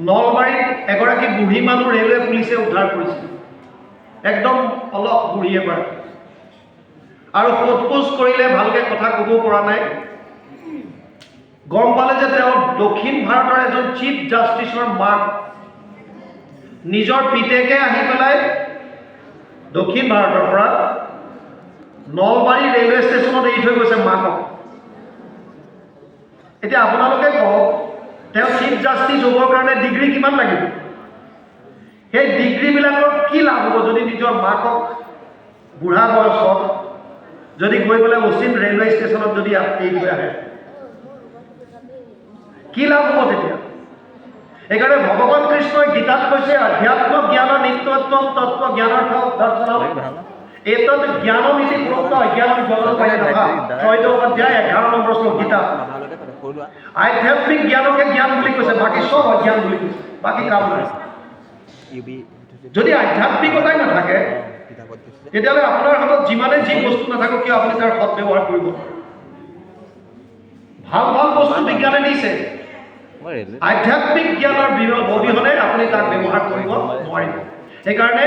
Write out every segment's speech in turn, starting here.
নলবাৰীত এগৰাকী বুঢ়ী মানুহ ৰেলৱে পুলিচে উদ্ধাৰ কৰিছিল। একদম অলপ বুঢ়ী এবাৰ, আৰু সোধপোছ কৰিলে ভালকৈ কথা ক'ব পৰা নাই। গম পালে যে তেওঁ দক্ষিণ ভাৰতৰ এজন চিফ জাষ্টিছৰ মাক। নিজৰ পিতেকে আহি পেলাই দক্ষিণ ভাৰতৰ পৰা নলবাৰী ৰেলৱে ষ্টেচনত এৰি থৈ গৈছে মাকক। এতিয়া আপোনালোকে কওক, তেওঁ চিফ জাষ্টিছ হ'বৰ কাৰণে ডিগ্ৰী কিমান লাগিব? সেই ডিগ্ৰীবিলাকৰ কি লাভ হ'ব যদি নিজৰ মাকক বুঢ়া বয়সত যদি গৈ পেলাই অচিন ৰেলৱে ষ্টেচনত যদি এৰি থৈ আহে, কি লাভ হ'ব তেতিয়া? সেইকাৰণে ভগৱান কৃষ্ণই গীতাত কৈছে, আধ্যাত্ম জ্ঞান নিত্যত্বম তত্ত্ব জ্ঞানাৰ্থ দৰ্শনম এতৎ জ্ঞানমিতি প্ৰোক্ত অজ্ঞানম জগৎ ত্ৰয়োদশ অধ্যায় 11 নম্বৰ শ্লোক গীতা। আধ্যাত্মিক জ্ঞানকে জ্ঞান বুলি কৈছে, বাকী চব অজ্ঞান বুলি কৈছে, বাকী কাম নাই। যদি আধ্যাত্মিকতাই নাথাকে তেতিয়াহ'লে আপোনাৰ হাতত যিমানে যি বস্তু নাথাকক কিয় আপুনি তাৰ সৎ ব্যৱহাৰ কৰিব। ভাল ভাল বস্তু বিজ্ঞানে দিছে, আধ্যাত্মিক জ্ঞানৰ অবিহনে আপুনি তাক ব্যৱহাৰ কৰিব নোৱাৰিব। সেইকাৰণে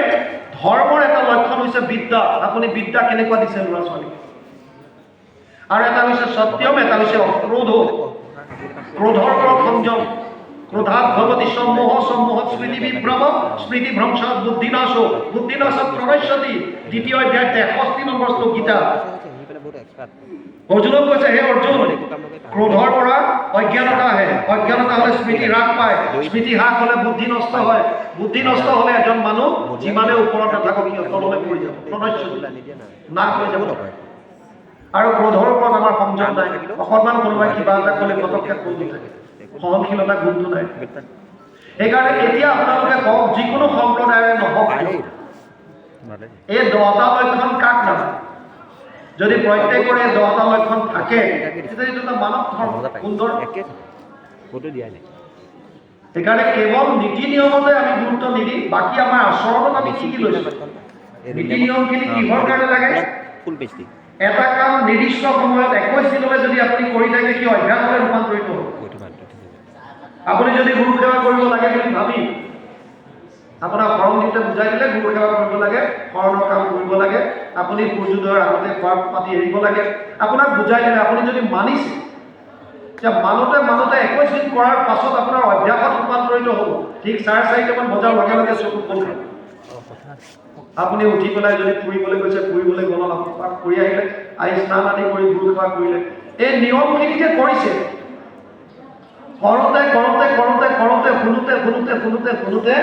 ধৰ্মৰ এটা লক্ষণ হৈছে বিদ্যা। আপুনি বিদ্যা কেনেকুৱা দিছে ল'ৰা ছোৱালীক? আৰু এটা হৈছে সত্যম, এটা হৈছে অক্ৰোধ। ক্ৰোধৰ পৰা সংযম। ক্ৰোধাৎ ভৱতি সম্মোহ, সম্মোহত স্মৃতি বিভ্ৰম, স্মৃতি ভ্ৰংশাৎ বুদ্ধিনাশ, বুদ্ধিনাশাৎ প্ৰণশ্যতি। দ্বিতীয় অধ্যায় 63 নম্বৰ শ্লোক গীতা। অৰ্জুনক কৈছে, হে অৰ্জুন, ক্ৰোধৰ পৰা অজ্ঞানতা আহে, অজ্ঞানতা হ'লে স্মৃতি হ্ৰাস পায়, স্মৃতি হ্ৰাস হ'লে বুদ্ধি নষ্ট হয়, বুদ্ধি নষ্ট হ'লে এজন মানুহ যিমানে ওপৰত নাথাকক কিয় তললৈ পৰি যাব, নাশ হৈ যাব। আৰু ক্ৰোধৰ ওপৰত আমাৰ সংযম নাই। অকণমান কোনোবাই কিবা এটা ক'লে পটককৈ কোনটো থাকে, সহনশীলতা গুণটো নাই। সেইকাৰণে এতিয়া আপোনালোকে কওক, যিকোনো সম্প্ৰদায়ৰে নহওক এই 10টা লক্ষণ কাক নাথাকে? যদি প্ৰত্যেকৰে 10টা লক্ষণ থাকে তেতিয়া এইটো এটা মানৱ ধৰ্ম, সুন্দৰ। সেইকাৰণে কেৱল নীতি নিয়মতে আমি গুৰুত্ব নিদি বাকী আমাৰ আচৰণত আমি শিকি লৈছোঁ। নীতি নিয়মখিনি কিহৰ কাৰণে লাগে? এটা কাম নিৰ্দিষ্ট সময়ত 21 দিনলৈ যদি আপুনি কৰি থাকে কি অভ্যাসলৈ ৰূপান্তৰিত হ'ব। আপুনি যদি গুৰু সেৱা কৰিব লাগে বুলি ভাবি আপোনাৰ শৰণ দিওঁতে বুজাই দিলে গুৰু সেৱা কৰিব লাগে, শৰণৰ কাম কৰিব লাগে, আপুনি সূৰ্যোদয়ৰ আগতে খোৱা পাতি এৰিব লাগে, আপোনাক বুজাই দিলে আপুনি যদি মানিছে, এতিয়া মানুতে 21 দিন কৰাৰ পাছত আপোনাৰ অভ্যাসত ৰূপান্তৰিত হ'ব। ঠিক 4:30মান বজাৰ লগে লগে চকুত বন্ধ। আপুনি উঠি পেলাই যদি ফুৰিবলৈ গৈছে, ফুৰিবলৈ গ'ল, আপোনাক ফুৰি আহিলে, আহি স্নান আদি কৰি গুৰু সেৱা কৰিলে, এই নিয়মখিনি যে কৰিছে, কৰোঁতে কৰোঁতে কৰোঁতে কৰোঁতে শুনোতে শুনোতে শুনোতে শুনোতে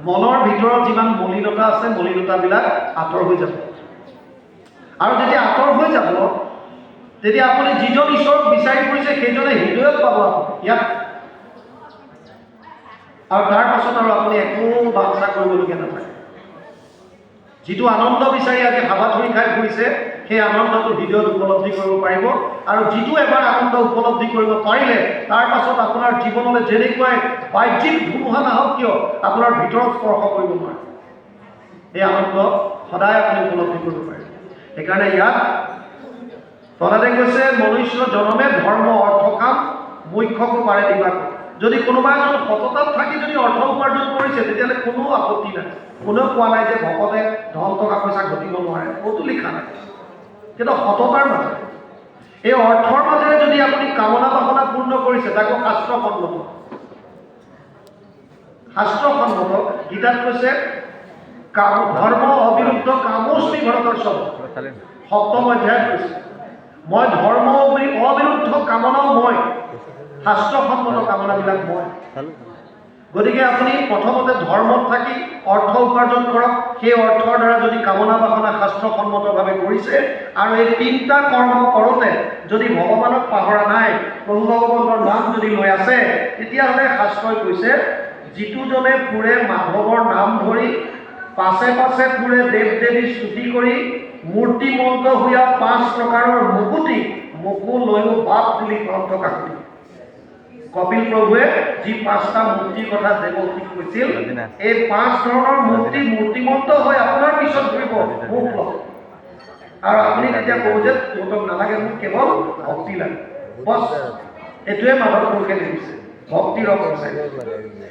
মনৰ ভিতৰত যিমান মলিনতা আছে মলিনতাবিলাক আঁতৰ হৈ যাব। আৰু যেতিয়া আঁতৰ হৈ যাব তেতিয়া আপুনি যিজন ঈশ্বৰক বিচাৰি ফুৰিছে সেইজনে হৃদয়ত পাব ইয়াত। আৰু তাৰ পাছত আৰু আপুনি একো বাঞ্ছা কৰিবলগীয়া নাথাকে। যিটো আনন্দ বিচাৰি আজি হাবাথুৰি খাই ফুৰিছে সেই আনন্দটো হৃদয়ত উপলব্ধি কৰিব পাৰিব। আৰু যিটো এবাৰ আনন্দ উপলব্ধি কৰিব পাৰিলে তাৰ পাছত আপোনাৰ জীৱনলৈ যেনেকুৱাই বাহ্যিক ধুমুহা নাহক কিয় আপোনাৰ ভিতৰত স্পৰ্শ কৰিব নোৱাৰে। এই আনন্দ সদায় আপুনি উপলব্ধি কৰিব পাৰে। সেইকাৰণে ইয়াত তলাতে কৈছে, মনুষ্য জনমে ধৰ্ম অৰ্থ কাম মুখ্যকো পাৰে দিবা। যদি কোনোবা এজন সততাত থাকি যদি অৰ্থ উপাৰ্জন কৰিছে তেতিয়াহ'লে কোনো আপত্তি নাই। কোনেও কোৱা নাই যে ভকতে ধন টকা পইচা ঘটিব নোৱাৰে, ক'তো লিখা নাই। কিন্তু সততাৰ মাজে এই অৰ্থৰ মাজেৰে যদি আপুনি কামনা বাসনা পূৰ্ণ কৰিছে তাকো শাস্ত্ৰসন্মত। শাস্ত্ৰসন্মত গীতাত কৈছে, ধৰ্ম অবিৰুদ্ধ কামোস্মি ভৰতৰ্ষভ। 7ম অধ্যায়ত কৈছে, মই ধৰ্ম অবিৰুদ্ধ কামনাও মই, শাস্ত্ৰসন্মত কামনাবিলাক মই। গতিকে আপুনি প্ৰথমতে ধৰ্মত থাকি অৰ্থ উপাৰ্জন কৰক। সেই অৰ্থৰ দ্বাৰা যদি কামনা বাসনা শাস্ত্ৰসন্মতভাৱে কৰিছে আৰু এই 3টা কৰ্ম কৰোঁতে যদি ভগৱানক পাহৰা নাই, প্ৰভু ভগৱন্তৰ নাম যদি লৈ আছে, তেতিয়াহ'লে শাস্ত্ৰই কৈছে, যিটোজনে ফুৰে মাধৱৰ নাম ধৰি, পাছে পাছে ফুৰে দেৱ দেৱী স্তুতি কৰি, মূৰ্তিমন্ত হোৱা 5 প্ৰকাৰৰ মুকুতি মোকো লৈও বাপ তুলি গ্ৰন্থ কাকতি। কপিল প্ৰভুৱে যি 5টা মূৰ্তিৰ কথা দেৱকীক কৈছিল, এই 5 ধৰণৰ মূৰ্তি মূৰ্তিমন্ত হৈ আপোনাৰ পিছত ঘূৰিব মোক লগ। আৰু আপুনি তেতিয়া ক'ব যে তোক নালাগে, মোক কেৱল ভক্তি লাগে, বছ। এইটোৱে মাধৱ পুৰুষে দেখিছে। ভক্তিৰ অৱস্থা